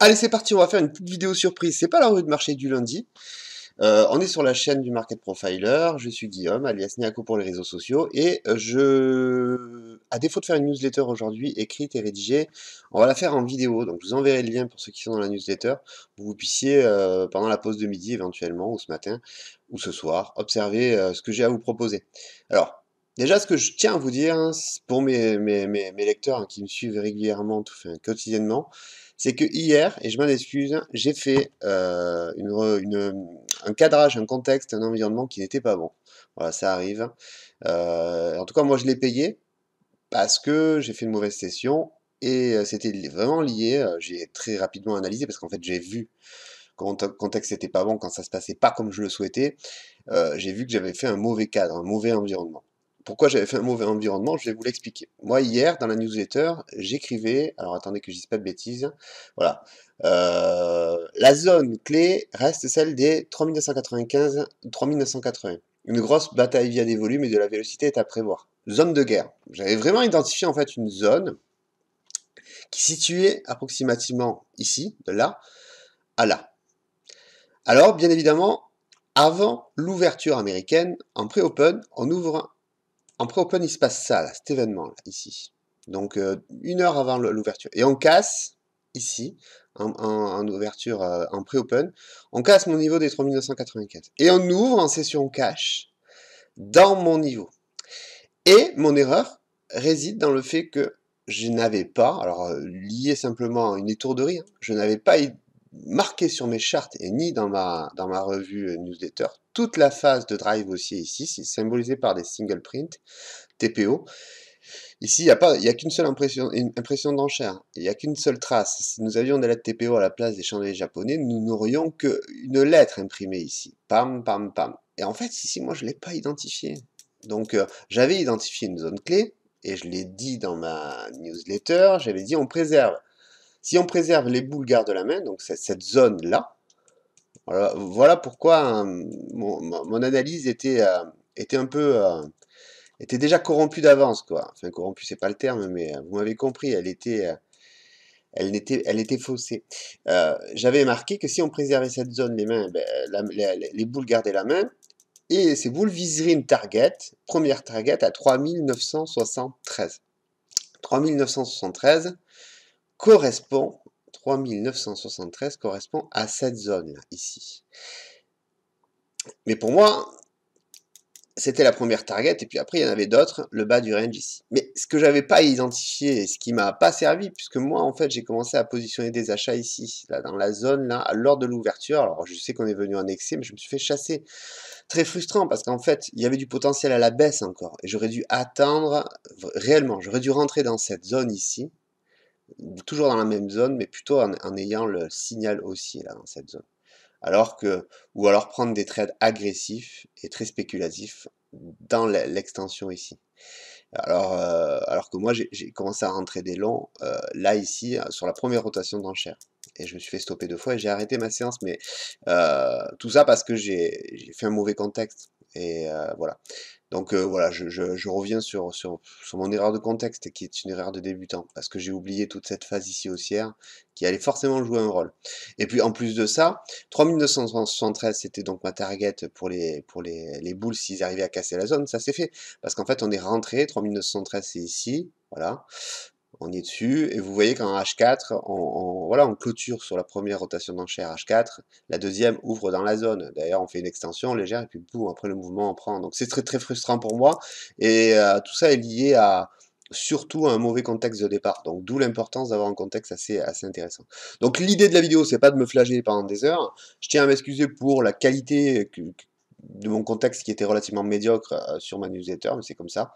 Allez, c'est parti, on va faire une petite vidéo surprise. C'est pas la revue de marché du lundi. On est sur la chaîne du Market Profiler. Je suis Guillaume, alias Niako pour les réseaux sociaux. Et à défaut de faire une newsletter aujourd'hui, écrite et rédigée, on va la faire en vidéo. Donc je vous enverrai le lien pour ceux qui sont dans la newsletter, pour que vous puissiez, pendant la pause de midi éventuellement, ou ce matin, ou ce soir, observer ce que j'ai à vous proposer. Alors, déjà, ce que je tiens à vous dire, hein, pour mes lecteurs hein, qui me suivent régulièrement, enfin, quotidiennement, c'est que hier, et je m'en excuse, j'ai fait un cadrage, un contexte, un environnement qui n'était pas bon. Voilà, ça arrive. En tout cas, moi, je l'ai payé parce que j'ai fait une mauvaise session et c'était vraiment lié. J'ai très rapidement analysé parce qu'en fait, j'ai vu quand le contexte n'était pas bon, quand ça se passait pas comme je le souhaitais. J'ai vu que j'avais fait un mauvais cadre, un mauvais environnement. Pourquoi j'avais fait un mauvais environnement? Je vais vous l'expliquer. Moi, hier, dans la newsletter, j'écrivais, alors attendez que je dise pas de bêtises, voilà. La zone clé reste celle des 3995-3980. Une grosse bataille via des volumes et de la vélocité est à prévoir. Zone de guerre. J'avais vraiment identifié en fait une zone qui situait approximativement ici, de là à là. Alors, bien évidemment, avant l'ouverture américaine, en pré-open, on ouvre. En pré-open, il se passe ça, là, cet événement-là, ici. Donc, une heure avant l'ouverture. Et on casse, ici, en ouverture, en pré-open, on casse mon niveau des 3995. Et on ouvre en session cash dans mon niveau. Et mon erreur réside dans le fait que je n'avais pas, alors lié simplement à une étourderie, hein, je n'avais pas marqué sur mes charts et ni dans ma revue newsletter toute la phase de drive haussier ici, c'est symbolisé par des single print, TPO. Ici, il y a qu'une seule impression d'enchère, il n'y a qu'une seule trace. Si nous avions des lettres TPO à la place des chandeliers japonais, nous n'aurions qu'une lettre imprimée ici. Pam, pam, pam. Et en fait, ici, moi, je ne l'ai pas identifié. Donc, j'avais identifié une zone clé, et je l'ai dit dans ma newsletter, j'avais dit on préserve. Si on préserve les boules gardent la main, donc cette zone-là, voilà pourquoi mon analyse était un peu... était déjà corrompue d'avance, quoi. Enfin, corrompue, c'est pas le terme, mais vous m'avez compris, elle était faussée. J'avais marqué que si on préservait cette zone, les mains, ben, les boules gardaient la main, et ces boules viseraient une target, première target à 3973. 3973 correspond, 3973 correspond à cette zone-là, ici. Mais pour moi, c'était la première target, et puis après il y en avait d'autres, le bas du range ici. Mais ce que j'avais pas identifié, et ce qui m'a pas servi, puisque moi en fait j'ai commencé à positionner des achats ici, là dans la zone là, lors de l'ouverture. Alors je sais qu'on est venu en excès, mais je me suis fait chasser. Très frustrant, parce qu'en fait il y avait du potentiel à la baisse encore, et j'aurais dû attendre, réellement, j'aurais dû rentrer dans cette zone ici, toujours dans la même zone, mais plutôt en ayant le signal haussier là dans cette zone. Ou alors prendre des trades agressifs et très spéculatifs dans l'extension ici. Alors que moi, j'ai commencé à rentrer des longs, là, ici, sur la première rotation d'enchères. Et je me suis fait stopper 2 fois et j'ai arrêté ma séance. Mais tout ça parce que j'ai fait un mauvais contexte. Et voilà. Donc voilà, je reviens sur mon erreur de contexte, qui est une erreur de débutant, parce que j'ai oublié toute cette phase ici haussière, qui allait forcément jouer un rôle. Et puis en plus de ça, 3973, c'était donc ma target pour les boules s'ils arrivaient à casser la zone, ça s'est fait. Parce qu'en fait, on est rentré, 3913 c'est ici, voilà, on y est dessus, et vous voyez qu'en H4, voilà, on clôture sur la première rotation d'enchère H4, la deuxième ouvre dans la zone. D'ailleurs, on fait une extension légère, et puis boum, après le mouvement on prend. Donc c'est très très frustrant pour moi, et tout ça est lié à surtout à un mauvais contexte de départ. Donc d'où l'importance d'avoir un contexte assez intéressant. Donc l'idée de la vidéo, c'est pas de me flageller pendant des heures. Je tiens à m'excuser pour la qualité de mon contexte qui était relativement médiocre sur ma newsletter, mais c'est comme ça.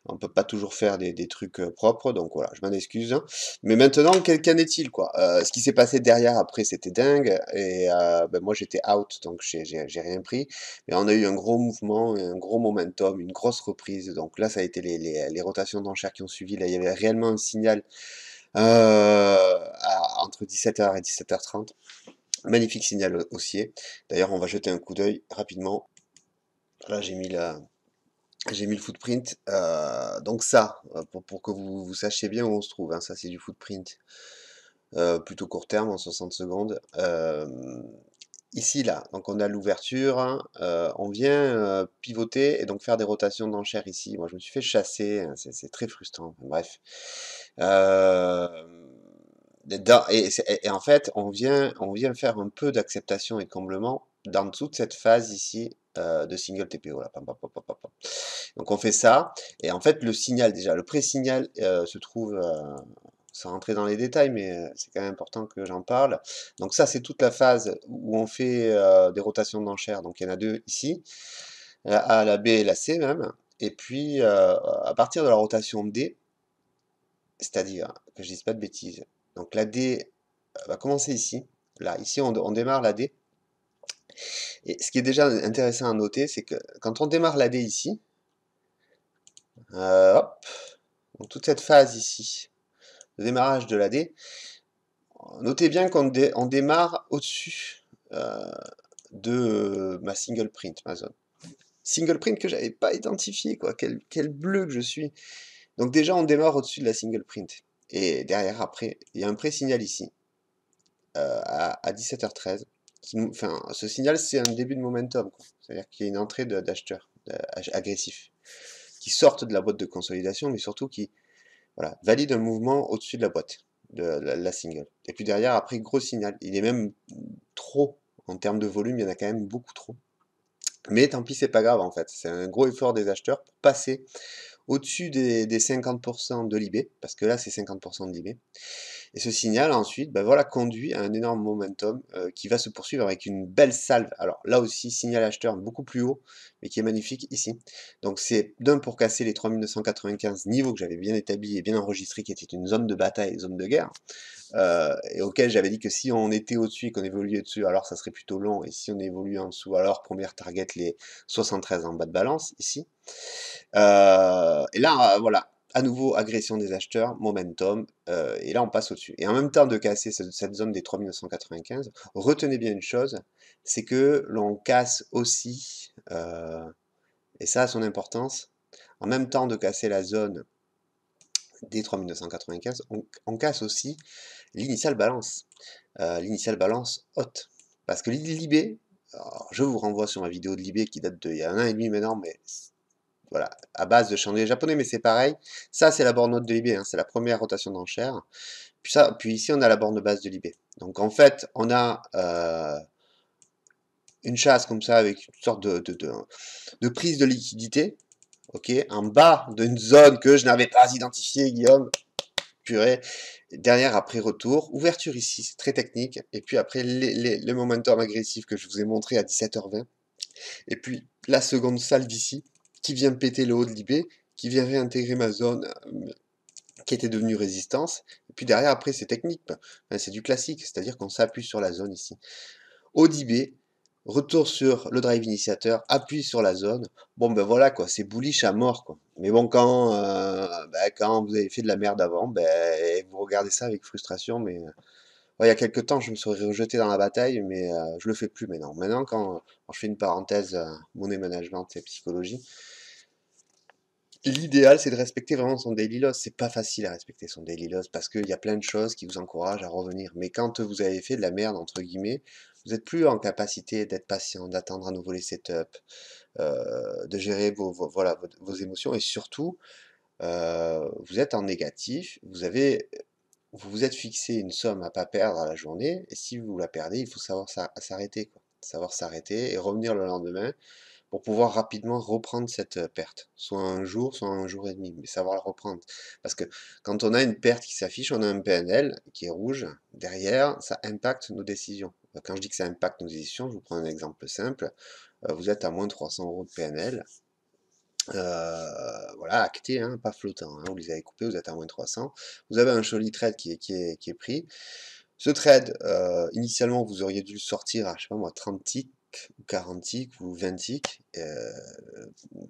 On peut pas toujours faire des trucs propres, donc voilà, je m'en excuse. Mais maintenant, qu'en est-il, quoi? Ce qui s'est passé derrière, après, c'était dingue, et ben, moi j'étais out, donc j'ai rien pris. Mais on a eu un gros mouvement, un gros momentum, une grosse reprise. Donc là, ça a été les rotations d'enchères qui ont suivi. Là, il y avait réellement un signal entre 17h et 17h30. Magnifique signal haussier. D'ailleurs, on va jeter un coup d'œil rapidement. Là, j'ai mis le footprint. Donc ça, pour que vous sachiez bien où on se trouve, hein, ça c'est du footprint plutôt court terme en 60 secondes. Ici, là, donc on a l'ouverture, hein, on vient pivoter et donc faire des rotations d'enchères ici. Moi, je me suis fait chasser, hein, c'est très frustrant. Bref. Euh, et en fait, on vient faire un peu d'acceptation et comblement dans toute cette phase ici de single TPO. Là. Pam, pam, pam, pam, pam, pam. Donc on fait ça, et en fait le signal déjà, le pré-signal se trouve, sans rentrer dans les détails, mais c'est quand même important que j'en parle. Donc ça c'est toute la phase où on fait des rotations d'enchères, donc il y en a deux ici, la A, la B et la C même, et puis à partir de la rotation D, c'est-à-dire que je dise pas de bêtises, donc la D va commencer ici, là, ici on démarre la D, et ce qui est déjà intéressant à noter, c'est que quand on démarre la D ici, hop, donc toute cette phase ici, le démarrage de la D, notez bien qu'on démarre au-dessus de ma single print, ma zone. Single print que j'avais pas identifié, quoi. Quel bleu que je suis. Donc déjà, on démarre au-dessus de la single print. Et derrière, après, il y a un pré-signal ici, à 17h13. Enfin, ce signal, c'est un début de momentum. C'est-à-dire qu'il y a une entrée d'acheteurs agressifs qui sortent de la boîte de consolidation, mais surtout qui voilà, valide un mouvement au-dessus de la boîte, de la single. Et puis derrière, après, gros signal. Il est même trop, en termes de volume, il y en a quand même beaucoup trop. Mais tant pis, c'est pas grave en fait. C'est un gros effort des acheteurs pour passer au-dessus des 50% de l'IB, parce que là c'est 50% de l'IB. Et ce signal ensuite ben voilà, conduit à un énorme momentum qui va se poursuivre avec une belle salve. Alors là aussi, signal acheteur beaucoup plus haut, mais qui est magnifique ici. Donc c'est d'un pour casser les 3995 niveaux que j'avais bien établis et bien enregistrés, qui était une zone de bataille, zone de guerre, et auquel j'avais dit que si on était au-dessus et qu'on évoluait dessus, alors ça serait plutôt long, et si on évolue en dessous, alors première target, les 73 en bas de balance, ici. Et là, voilà, à nouveau, agression des acheteurs, momentum, et là on passe au-dessus. Et en même temps de casser cette zone des 3995, retenez bien une chose, c'est que l'on casse aussi, et ça a son importance, en même temps de casser la zone des 3995, on casse aussi l'initial balance haute. Parce que l'IB, je vous renvoie sur ma vidéo de l'IB qui date d'il y a 1 an et demi maintenant, mais voilà, à base de chandelier japonais, mais c'est pareil. Ça, c'est la borne haute de l'IB, hein, c'est la première rotation d'enchère. Puis ici, on a la borne basse de l'IB. Donc en fait, on a une chasse comme ça avec une sorte de prise de liquidité, ok, en bas d'une zone que je n'avais pas identifiée, Guillaume. Purée. Derrière, après retour, ouverture ici, c'est très technique. Et puis après, les momentum agressifs que je vous ai montré à 17h20. Et puis la seconde salle d'ici, qui vient péter le haut de l'IB, qui vient réintégrer ma zone qui était devenue résistance. Et puis derrière, après, c'est technique. Enfin, c'est du classique, c'est-à-dire qu'on s'appuie sur la zone ici. Haut d'IB, retour sur le drive initiateur, appuie sur la zone. Bon, ben voilà, quoi, c'est bullish à mort, quoi. Mais bon, quand vous avez fait de la merde avant, ben, vous regardez ça avec frustration, mais ouais, il y a quelques temps, je me serais rejeté dans la bataille, mais je le fais plus maintenant. Maintenant, quand je fais une parenthèse, money management et psychologie, l'idéal, c'est de respecter vraiment son daily loss. C'est pas facile à respecter son daily loss parce qu'il y a plein de choses qui vous encouragent à revenir. Mais quand vous avez fait de la merde, entre guillemets, vous n'êtes plus en capacité d'être patient, d'attendre à nouveau les setups, de gérer voilà, vos émotions et surtout, vous êtes en négatif, vous vous êtes fixé une somme à pas perdre à la journée et si vous la perdez, il faut savoir s'arrêter, quoi. Savoir s'arrêter et revenir le lendemain pour pouvoir rapidement reprendre cette perte. Soit un jour et demi, mais savoir la reprendre. Parce que quand on a une perte qui s'affiche, on a un PNL qui est rouge, derrière, ça impacte nos décisions. Quand je dis que ça impacte nos décisions, je vous prends un exemple simple. Vous êtes à moins de 300 euros de PNL, voilà, acté, hein, pas flottant, hein, vous les avez coupés, vous êtes à moins de 300. Vous avez un joli trade qui est pris. Ce trade, initialement, vous auriez dû le sortir à, je sais pas moi, 30 ticks, ou 40 ticks, ou 20 ticks,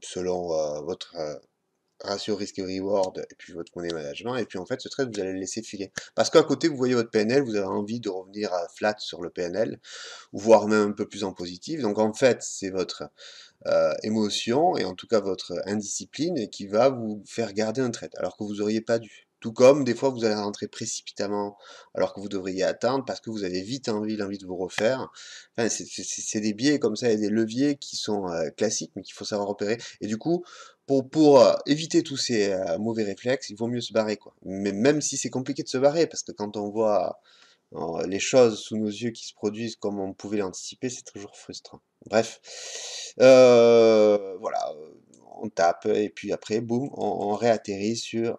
selon votre ratio risque-reward, et puis votre money management, et puis en fait, ce trade, vous allez le laisser filer. Parce qu'à côté, vous voyez votre PNL, vous avez envie de revenir à flat sur le PNL, ou voire même un peu plus en positif, donc en fait, c'est votre émotion, et en tout cas votre indiscipline, qui va vous faire garder un trade, alors que vous auriez pas dû. Tout comme des fois vous allez rentrer précipitamment alors que vous devriez attendre parce que vous avez vite l'envie de vous refaire. Enfin, c'est des biais comme ça et des leviers qui sont classiques mais qu'il faut savoir repérer. Et du coup, pour éviter tous ces mauvais réflexes, il vaut mieux se barrer quoi. Mais même si c'est compliqué de se barrer parce que quand on voit les choses sous nos yeux qui se produisent comme on pouvait l'anticiper, c'est toujours frustrant. Bref, voilà, on tape et puis après, boum, on réatterrit sur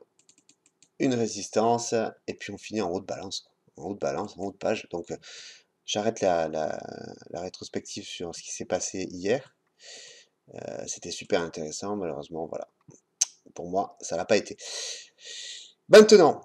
une résistance et puis on finit en haut de balance, quoi. En haut de balance, en haut de page. Donc j'arrête la rétrospective sur ce qui s'est passé hier. C'était super intéressant, malheureusement, voilà. Pour moi, ça l'a pas été. Maintenant,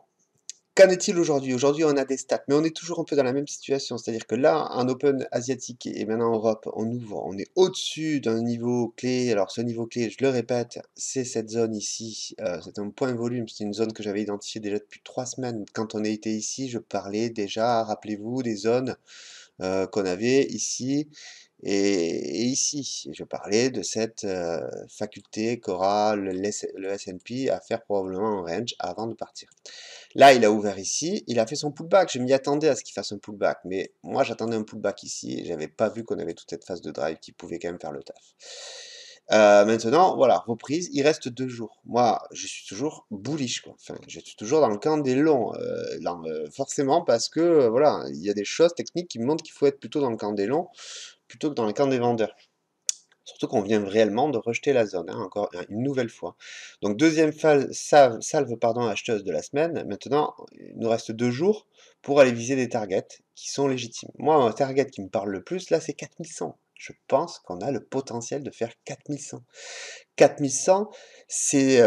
qu'en est-il aujourd'hui? Aujourd'hui, on a des stats, mais on est toujours un peu dans la même situation. C'est-à-dire que là, en Open asiatique et maintenant en Europe, on ouvre, on est au-dessus d'un niveau clé. Alors, ce niveau clé, je le répète, c'est cette zone ici. C'est un point de volume. C'est une zone que j'avais identifiée déjà depuis 3 semaines. Quand on était ici, je parlais déjà, rappelez-vous, des zones qu'on avait ici et ici. Et je parlais de cette faculté qu'aura le S&P à faire probablement un range avant de partir. Là, il a ouvert ici, il a fait son pullback. Je m'y attendais à ce qu'il fasse un pullback, mais moi j'attendais un pullback ici et j'avais pas vu qu'on avait toute cette phase de drive qui pouvait quand même faire le taf. Maintenant, voilà, reprise, il reste 2 jours. Moi, je suis toujours bullish, quoi. Enfin, je suis toujours dans le camp des longs, forcément parce que, voilà, il y a des choses techniques qui me montrent qu'il faut être plutôt dans le camp des longs, plutôt que dans le camp des vendeurs. Surtout qu'on vient réellement de rejeter la zone, hein, encore une nouvelle fois. Donc deuxième salve pardon, acheteuse de la semaine. Maintenant, il nous reste 2 jours pour aller viser des targets qui sont légitimes. Moi, un target qui me parle le plus, là, c'est 4100. Je pense qu'on a le potentiel de faire 4100. 4100, c'est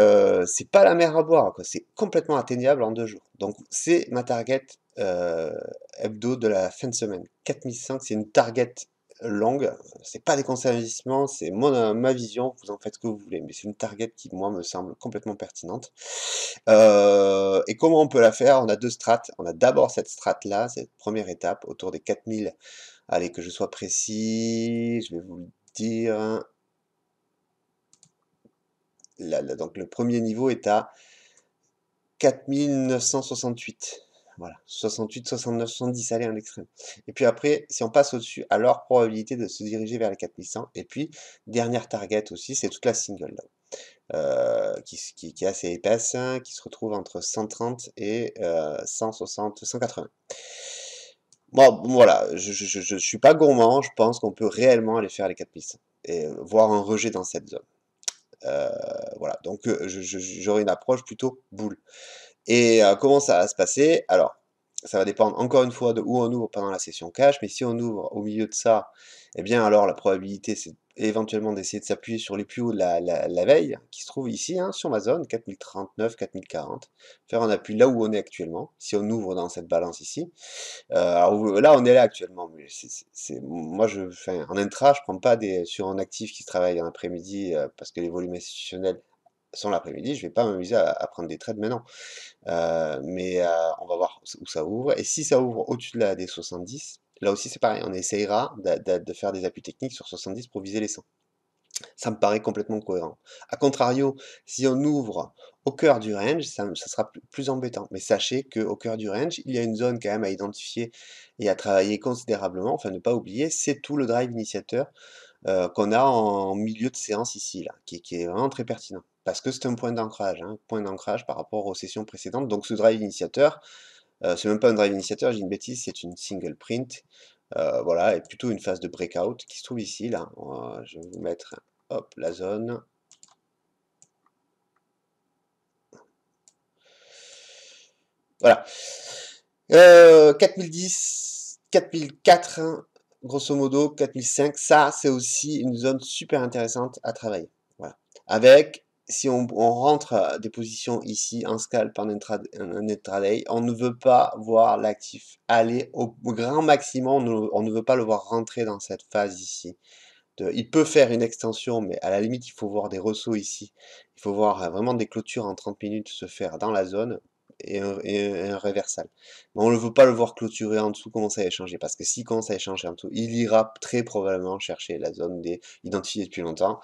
pas la mer à boire, quoi. C'est complètement atteignable en 2 jours. Donc c'est ma target hebdo de la fin de semaine. 4100, c'est une target longue. C'est pas des conseils d'investissement, c'est ma vision. Vous en faites ce que vous voulez, mais c'est une target qui, moi, me semble complètement pertinente. Et comment on peut la faire? On a 2 strates. On a d'abord cette strate-là, cette première étape, autour des 4000. Allez, que je sois précis, je vais vous le dire. Donc le premier niveau est à 4968. Voilà, 68, 69, 70, allez, un extrême. Et puis après, si on passe au-dessus, alors probabilité de se diriger vers les 4100. Et puis, dernière target aussi, c'est toute la single là, qui est assez épaisse, hein, qui se retrouve entre 130 et 160, 180. Bon, voilà, je suis pas gourmand, je pense qu'on peut réellement aller faire les 4100 et voir un rejet dans cette zone. Voilà, donc j'aurai une approche plutôt boule. Et comment ça va se passer? Alors, ça va dépendre encore une fois de où on ouvre pendant la session cash, mais si on ouvre au milieu de ça, eh bien alors la probabilité c'est éventuellement d'essayer de s'appuyer sur les plus hauts de la veille, qui se trouve ici, hein, sur ma zone, 4039, 4040, faire un appui là où on est actuellement, si on ouvre dans cette balance ici. Alors là, on est là actuellement, mais moi, enfin, en intra, je prends pas sur un actif qui se travaille en après-midi parce que les volumes institutionnels sont l'après-midi, je vais pas m'amuser à prendre des trades maintenant. Mais on va voir où ça ouvre. Et si ça ouvre au-dessus des 70, là aussi c'est pareil, on essayera de faire des appuis techniques sur 70 pour viser les 100. Ça me paraît complètement cohérent. A contrario, si on ouvre au cœur du range, ça sera plus embêtant. Mais sachez qu'au cœur du range, il y a une zone quand même à identifier et à travailler considérablement. Enfin, ne pas oublier, c'est tout le drive initiateur qu'on a en milieu de séance ici, là, qui est vraiment très pertinent. Parce que c'est un point d'ancrage par rapport aux sessions précédentes. Donc ce drive initiateur, c'est même pas un drive initiateur, j'ai une bêtise, c'est une single print. Voilà, et plutôt une phase de breakout qui se trouve ici, là. Je vais vous mettre, hop, la zone. Voilà. 4010, 4004, grosso modo, 4005, ça, c'est aussi une zone super intéressante à travailler. Voilà. Avec, si on rentre des positions ici, en scalp, en intraday, on ne veut pas voir l'actif aller au grand maximum, on ne veut pas le voir rentrer dans cette phase ici. Il peut faire une extension, mais à la limite, il faut voir des ressauts ici. Il faut voir vraiment des clôtures en 30 minutes se faire dans la zone et un réversal. Mais on ne veut pas le voir clôturer en dessous, commencer à échanger. Parce que s'il commence à échanger en dessous, il ira très probablement chercher la zone identifiée depuis longtemps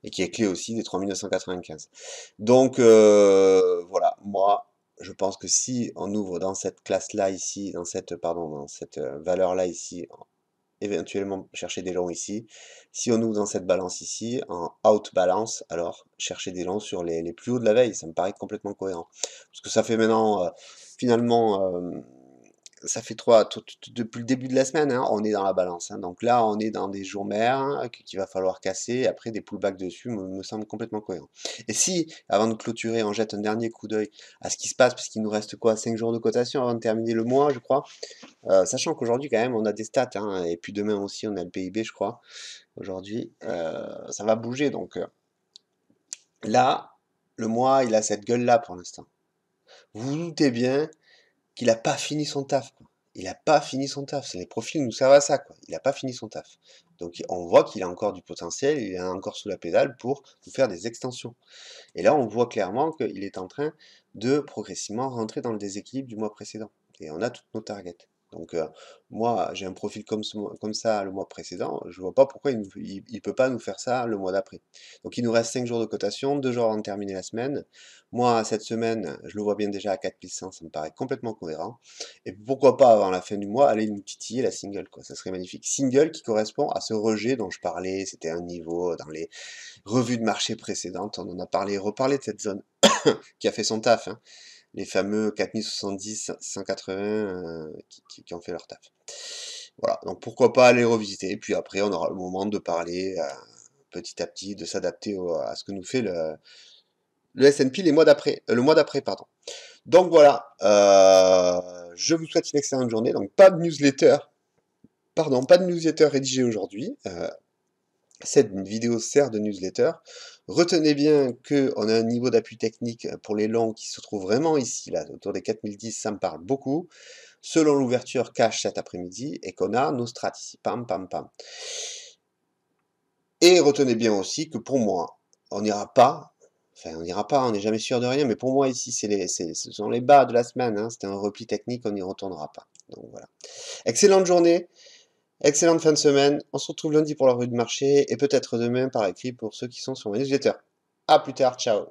et qui est clé aussi des 3995. Donc voilà, moi, je pense que si on ouvre dans cette classe-là ici, dans cette, pardon, dans cette valeur-là ici, éventuellement chercher des longs ici. Si on ouvre dans cette balance ici, en out balance, alors chercher des longs sur les plus hauts de la veille, ça me paraît complètement cohérent. Parce que ça fait maintenant, finalement, ça fait depuis le début de la semaine, hein, on est dans la balance, hein. Donc là, on est dans des jours mers hein, qu'il va falloir casser. Et après, des pullbacks dessus me semble complètement cohérent. Et si, avant de clôturer, on jette un dernier coup d'œil à ce qui se passe, parce qu'il nous reste quoi, 5 jours de cotation avant de terminer le mois, je crois. Sachant qu'aujourd'hui, quand même, on a des stats, hein, et puis demain aussi, on a le PIB, je crois. Aujourd'hui, ça va bouger. Donc là, le mois, il a cette gueule-là pour l'instant. Vous vous doutez bien qu'il n'a pas fini son taf, quoi. Il n'a pas fini son taf. Les profils nous servent à ça, quoi. Il n'a pas fini son taf. Donc on voit qu'il a encore du potentiel, il est encore sous la pédale pour nous faire des extensions. Et là, on voit clairement qu'il est en train de progressivement rentrer dans le déséquilibre du mois précédent. Et on a toutes nos targets. Donc moi, j'ai un profil comme ça le mois précédent, je vois pas pourquoi il peut pas nous faire ça le mois d'après. Donc il nous reste 5 jours de cotation, 2 jours avant de terminer la semaine. Moi, cette semaine, je le vois bien déjà à 4100, ça me paraît complètement cohérent. Et pourquoi pas, avant la fin du mois, aller nous titiller la single, quoi. Ça serait magnifique. Single qui correspond à ce rejet dont je parlais, c'était un niveau dans les revues de marché précédentes, on en a parlé, reparlé de cette zone qui a fait son taf, hein. Les fameux 4070, 180 qui ont fait leur taf. Voilà, donc pourquoi pas aller revisiter, et puis après on aura le moment de parler petit à petit, de s'adapter à ce que nous fait le S&P le mois d'après, pardon. Donc voilà, je vous souhaite une excellente journée, donc pas de newsletter, rédigé aujourd'hui, cette vidéo sert de newsletter. Retenez bien qu'on a un niveau d'appui technique pour les longs qui se trouve vraiment ici, là, autour des 4010, ça me parle beaucoup, selon l'ouverture cash cet après-midi, et qu'on a nos strats ici, pam, pam, pam. Et retenez bien aussi que pour moi, on n'ira pas, enfin on n'ira pas, on n'est jamais sûr de rien, mais pour moi ici, ce sont les bas de la semaine, hein, c'était un repli technique, on n'y retournera pas. Donc voilà. Excellente journée. Excellente fin de semaine. On se retrouve lundi pour la revue de marché et peut-être demain par écrit pour ceux qui sont sur ma newsletter. A plus tard, ciao.